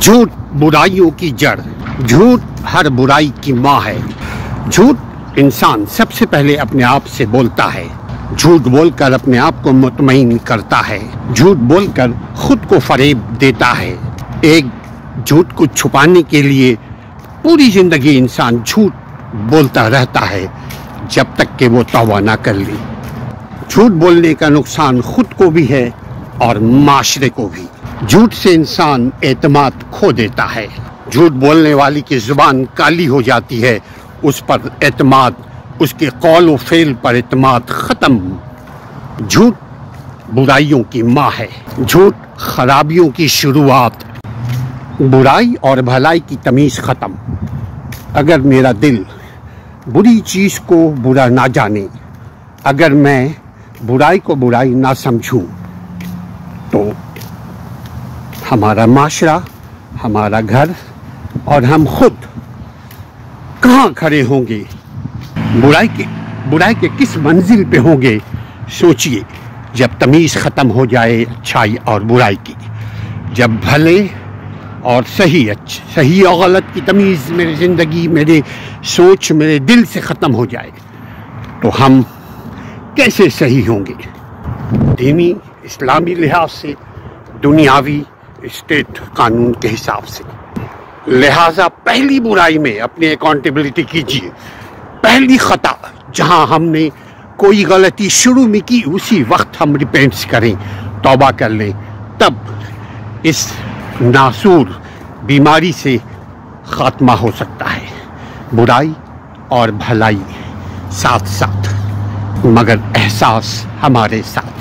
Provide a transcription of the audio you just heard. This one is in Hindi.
झूठ बुराइयों की जड़, झूठ हर बुराई की माँ है। झूठ इंसान सबसे पहले अपने आप से बोलता है, झूठ बोलकर अपने आप को मुतमईन करता है, झूठ बोलकर खुद को फरेब देता है। एक झूठ को छुपाने के लिए पूरी जिंदगी इंसान झूठ बोलता रहता है जब तक कि वो तौबा ना कर ले। झूठ बोलने का नुकसान खुद को भी है और माशरे को भी। झूठ से इंसान एतमाद खो देता है। झूठ बोलने वाली की जुबान काली हो जाती है, उस पर एतमाद, उसके कौल व फेल पर एतमाद खत्म। झूठ बुराइयों की माँ है, झूठ खराबियों की शुरुआत। बुराई और भलाई की तमीज खत्म। अगर मेरा दिल बुरी चीज को बुरा ना जाने, अगर मैं बुराई को बुराई ना समझूं, तो हमारा माशरा, हमारा घर और हम खुद कहाँ खड़े होंगे, बुराई के किस मंजिल पे होंगे। सोचिए, जब तमीज़ ख़त्म हो जाए अच्छाई और बुराई की, जब भले और सही और गलत की तमीज़ मेरी ज़िंदगी, मेरे सोच, मेरे दिल से ख़त्म हो जाए, तो हम कैसे सही होंगे। दीनी इस्लामी लिहाज से, दुनियावी स्टेट कानून के हिसाब से। लिहाजा पहली बुराई में अपनी अकाउंटेबिलिटी कीजिए। पहली खता जहां हमने कोई गलती शुरू में की, उसी वक्त हम रिपेंट्स करें, तौबा कर लें, तब इस नासूर बीमारी से खात्मा हो सकता है। बुराई और भलाई साथ साथ, मगर एहसास हमारे साथ।